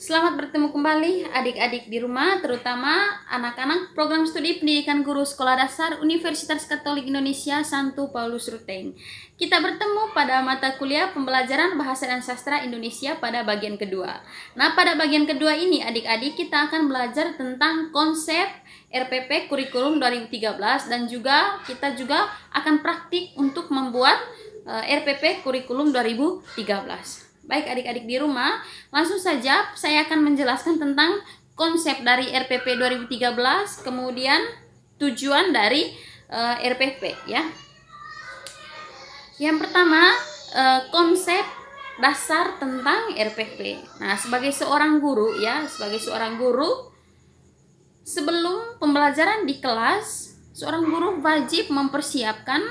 Selamat bertemu kembali adik-adik di rumah, terutama anak-anak program studi pendidikan guru sekolah dasar Universitas Katolik Indonesia Santo Paulus Ruteng. Kita bertemu pada mata kuliah pembelajaran Bahasa dan Sastra Indonesia pada bagian kedua. Nah, pada bagian kedua ini adik-adik kita akan belajar tentang konsep RPP Kurikulum 2013 dan kita juga akan praktik untuk membuat RPP Kurikulum 2013. Baik adik-adik di rumah, langsung saja saya akan menjelaskan tentang konsep dari RPP 2013, kemudian tujuan dari RPP ya. Yang pertama, konsep dasar tentang RPP. Nah, sebagai seorang guru, sebelum pembelajaran di kelas, seorang guru wajib mempersiapkan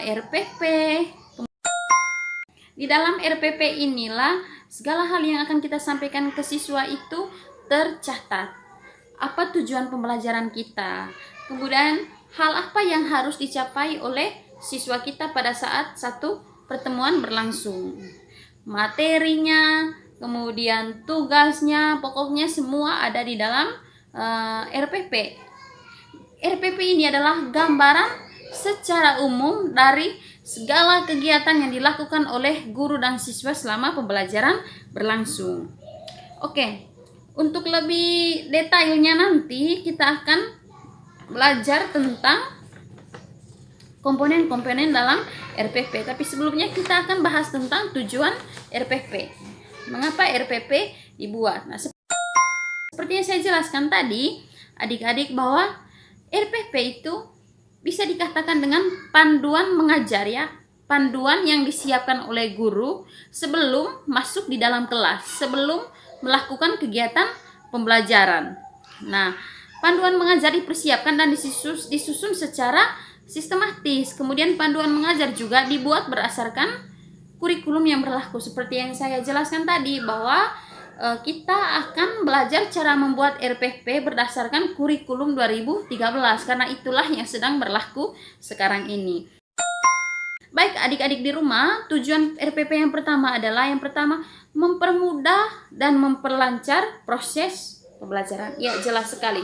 RPP. Di dalam RPP inilah segala hal yang akan kita sampaikan ke siswa itu tercatat. Apa tujuan pembelajaran kita? Kemudian hal apa yang harus dicapai oleh siswa kita pada saat satu pertemuan berlangsung. Materinya, kemudian tugasnya, pokoknya semua ada di dalam RPP. RPP ini adalah gambaran secara umum dari segala kegiatan yang dilakukan oleh guru dan siswa selama pembelajaran berlangsung. Oke, untuk lebih detailnya nanti kita akan belajar tentang komponen-komponen dalam RPP. Tapi sebelumnya kita akan bahas tentang tujuan RPP. Mengapa RPP dibuat? Nah, seperti yang saya jelaskan tadi, adik-adik, bahwa RPP itu bisa dikatakan dengan panduan mengajar ya, panduan yang disiapkan oleh guru sebelum masuk di dalam kelas, sebelum melakukan kegiatan pembelajaran. Nah, panduan mengajar dipersiapkan dan disusun secara sistematis. Kemudian panduan mengajar juga dibuat berdasarkan kurikulum yang berlaku. Seperti yang saya jelaskan tadi, bahwa kita akan belajar cara membuat RPP berdasarkan kurikulum 2013 karena itulah yang sedang berlaku sekarang ini. Baik adik-adik di rumah, tujuan RPP yang pertama adalah mempermudah dan memperlancar proses pembelajaran. Ya, jelas sekali.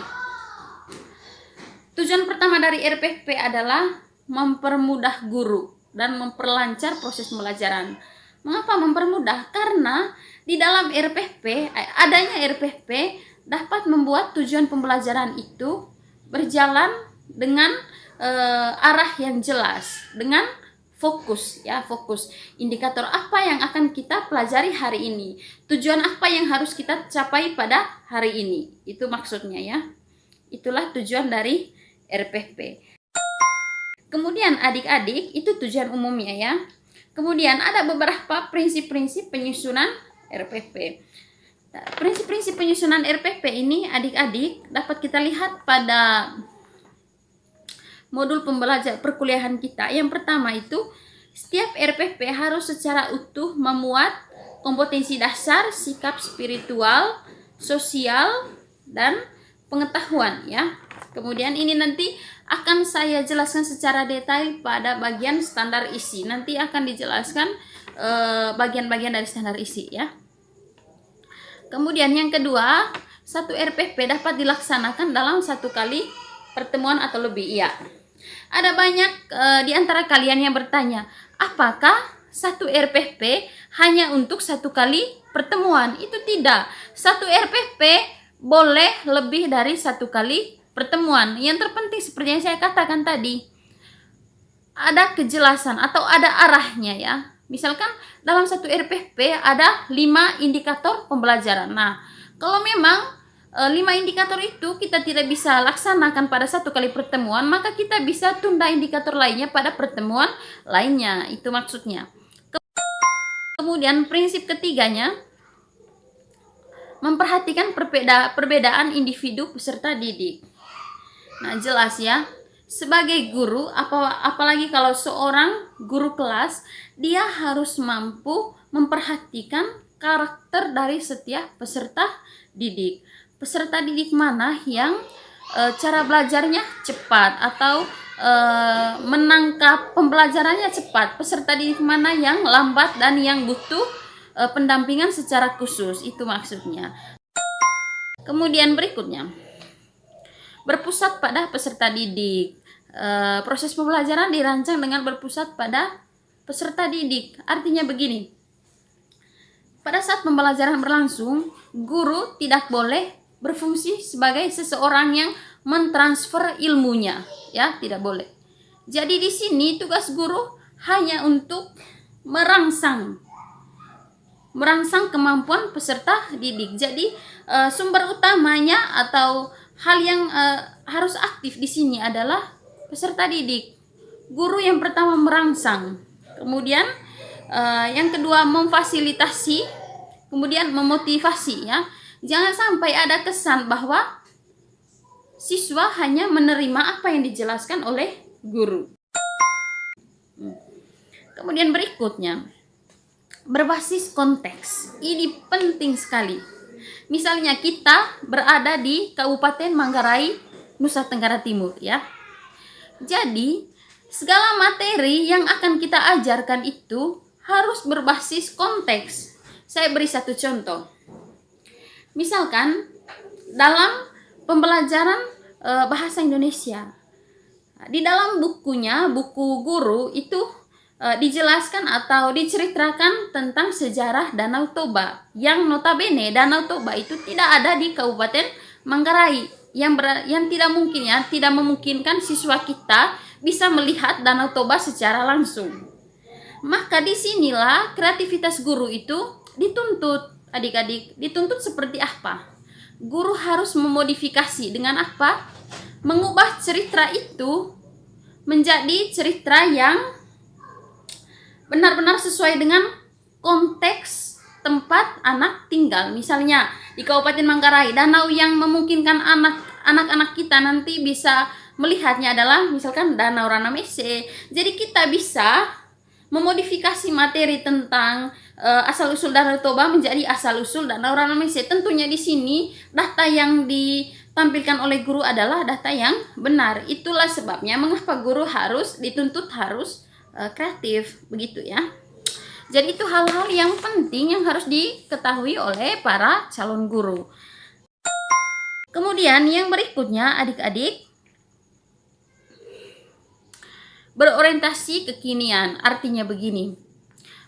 Tujuan pertama dari RPP adalah mempermudah guru dan memperlancar proses pembelajaran. Mengapa mempermudah? Karena di dalam RPP, adanya RPP dapat membuat tujuan pembelajaran itu berjalan dengan arah yang jelas, dengan fokus ya, fokus. Indikator apa yang akan kita pelajari hari ini, tujuan apa yang harus kita capai pada hari ini. Itu maksudnya ya. Itulah tujuan dari RPP. Kemudian adik-adik, itu tujuan umumnya ya. Kemudian ada beberapa prinsip-prinsip penyusunan RPP. Prinsip-prinsip penyusunan RPP ini adik-adik dapat kita lihat pada modul pembelajaran perkuliahan kita. Yang pertama itu, setiap RPP harus secara utuh memuat kompetensi dasar, sikap spiritual, sosial, dan pengetahuan ya. Kemudian ini nanti akan saya jelaskan secara detail pada bagian standar isi. Nanti akan dijelaskan bagian-bagian dari standar isi ya. Kemudian yang kedua, satu RPP dapat dilaksanakan dalam satu kali pertemuan atau lebih ya. Ada banyak di antara kalian yang bertanya, apakah satu RPP hanya untuk satu kali pertemuan? Itu tidak. Satu RPP boleh lebih dari satu kali pertemuan. Yang terpenting seperti yang saya katakan tadi, ada kejelasan atau ada arahnya ya. Misalkan dalam satu RPP ada 5 indikator pembelajaran. Nah, kalau memang 5 indikator itu kita tidak bisa laksanakan pada satu kali pertemuan, maka kita bisa tunda indikator lainnya pada pertemuan lainnya. Itu maksudnya. Kemudian prinsip ketiganya, memperhatikan perbedaan individu peserta didik. Nah, jelas ya. Sebagai guru, apalagi kalau seorang guru kelas, dia harus mampu memperhatikan karakter dari setiap peserta didik. Peserta didik mana yang cara belajarnya cepat atau menangkap pembelajarannya cepat. Peserta didik mana yang lambat dan yang butuh pendampingan secara khusus, itu maksudnya. Kemudian berikutnya, berpusat pada peserta didik. Proses pembelajaran dirancang dengan berpusat pada peserta didik. Artinya begini, pada saat pembelajaran berlangsung, guru tidak boleh berfungsi sebagai seseorang yang mentransfer ilmunya, ya, tidak boleh. Jadi di sini tugas guru hanya untuk merangsang kemampuan peserta didik. Jadi sumber utamanya atau hal yang harus aktif di sini adalah peserta didik. Guru yang pertama merangsang, kemudian yang kedua memfasilitasi, kemudian memotivasi, ya. Jangan sampai ada kesan bahwa siswa hanya menerima apa yang dijelaskan oleh guru. Kemudian berikutnya, berbasis konteks. Ini penting sekali. Misalnya kita berada di Kabupaten Manggarai, Nusa Tenggara Timur, ya. Jadi, segala materi yang akan kita ajarkan itu harus berbasis konteks. Saya beri satu contoh. Misalkan dalam pembelajaran bahasa Indonesia, di dalam bukunya, buku guru itu dijelaskan atau diceritakan tentang sejarah Danau Toba, yang notabene Danau Toba itu tidak ada di Kabupaten Manggarai, yang tidak mungkin, ya, tidak memungkinkan siswa kita bisa melihat Danau Toba secara langsung. Maka disinilah kreativitas guru itu dituntut. Adik-adik, dituntut seperti apa? Guru harus memodifikasi dengan apa? Mengubah cerita itu menjadi cerita yang benar-benar sesuai dengan konteks tempat anak tinggal. Misalnya di Kabupaten Manggarai, danau yang memungkinkan anak-anak kita nanti bisa melihatnya adalah misalkan Danau Ranamese. Jadi kita bisa memodifikasi materi tentang asal-usul Danau Toba menjadi asal-usul Danau Ranamese. Tentunya di sini data yang ditampilkan oleh guru adalah data yang benar. Itulah sebabnya mengapa guru harus dituntut harus kreatif, begitu, ya. Jadi itu hal-hal yang penting yang harus diketahui oleh para calon guru. Kemudian yang berikutnya, adik-adik, berorientasi kekinian. Artinya begini,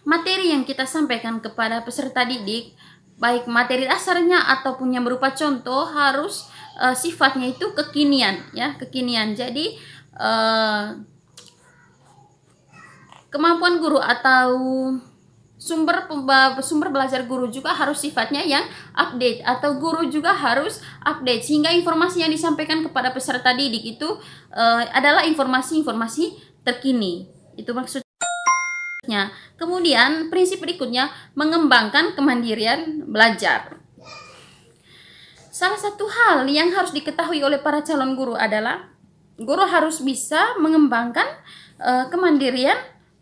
materi yang kita sampaikan kepada peserta didik, baik materi dasarnya ataupun yang berupa contoh, harus sifatnya itu kekinian, ya, kekinian. Jadi kemampuan guru atau sumber belajar guru juga harus sifatnya yang update, atau guru juga harus update sehingga informasi yang disampaikan kepada peserta didik itu adalah informasi-informasi terkini. Itu maksudnya. Kemudian prinsip berikutnya, mengembangkan kemandirian belajar. Salah satu hal yang harus diketahui oleh para calon guru adalah guru harus bisa mengembangkan kemandirian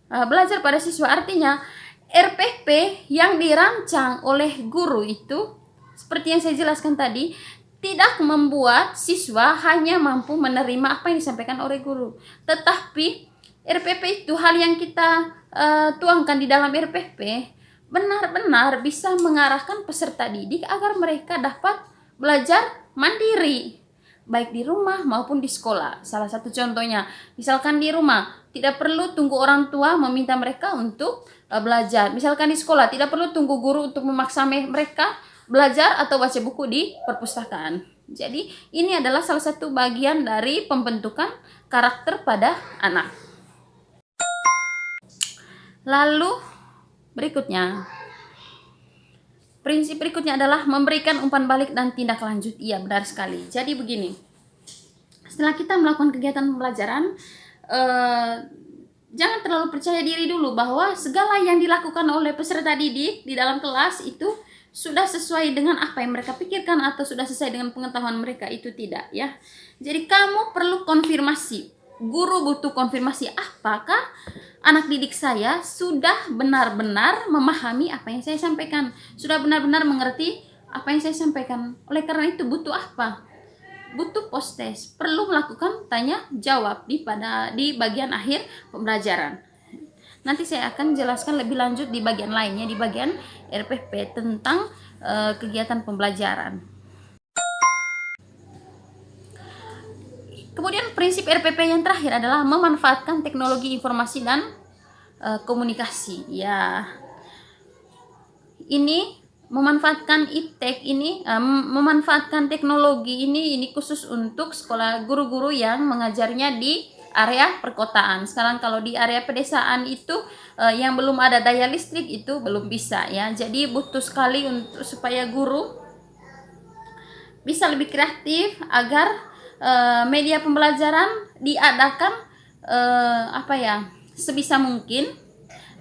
belajar pada siswa. Artinya RPP yang dirancang oleh guru itu seperti yang saya jelaskan tadi, tidak membuat siswa hanya mampu menerima apa yang disampaikan oleh guru, tetapi RPP itu, hal yang kita tuangkan di dalam RPP, benar-benar bisa mengarahkan peserta didik agar mereka dapat belajar mandiri, baik di rumah maupun di sekolah. Salah satu contohnya, misalkan di rumah tidak perlu tunggu orang tua meminta mereka untuk belajar. Misalkan di sekolah tidak perlu tunggu guru untuk memaksa mereka belajar atau baca buku di perpustakaan. Jadi ini adalah salah satu bagian dari pembentukan karakter pada anak. Lalu berikutnya, prinsip berikutnya adalah memberikan umpan balik dan tindak lanjut. Iya, benar sekali. Jadi begini, setelah kita melakukan kegiatan pembelajaran, jangan terlalu percaya diri dulu bahwa segala yang dilakukan oleh peserta didik di dalam kelas itu sudah sesuai dengan apa yang mereka pikirkan atau sudah sesuai dengan pengetahuan mereka. Itu tidak, ya. Jadi kamu perlu konfirmasi. Guru butuh konfirmasi, apakah anak didik saya sudah benar-benar memahami apa yang saya sampaikan, sudah benar-benar mengerti apa yang saya sampaikan. Oleh karena itu butuh apa? Butuh post test, perlu melakukan tanya jawab di bagian akhir pembelajaran. Nanti saya akan jelaskan lebih lanjut di bagian lainnya, di bagian RPP tentang kegiatan pembelajaran. Kemudian prinsip RPP yang terakhir adalah memanfaatkan teknologi informasi dan komunikasi. Ya, ini memanfaatkan iptek ini, memanfaatkan teknologi ini khusus untuk sekolah guru-guru yang mengajarnya di area perkotaan. Sekarang kalau di area pedesaan itu yang belum ada daya listrik itu belum bisa ya. Jadi butuh sekali untuk supaya guru bisa lebih kreatif agar media pembelajaran diadakan sebisa mungkin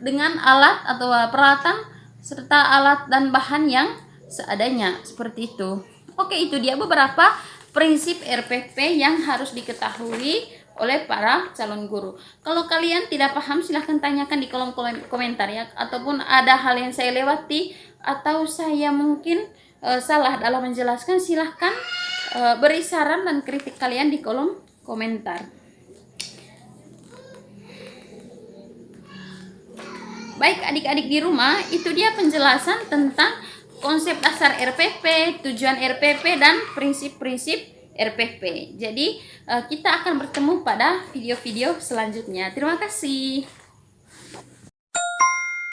dengan alat atau peralatan serta alat dan bahan yang seadanya, seperti itu. Oke, itu dia beberapa prinsip RPP yang harus diketahui oleh para calon guru. Kalau kalian tidak paham, silahkan tanyakan di kolom komentar ya, ataupun ada hal yang saya lewati atau saya mungkin salah dalam menjelaskan, silahkan beri saran dan kritik kalian di kolom komentar. Baik adik-adik di rumah, itu dia penjelasan tentang konsep dasar RPP, tujuan RPP, dan prinsip-prinsip RPP. Jadi kita akan bertemu pada video-video selanjutnya. Terima kasih.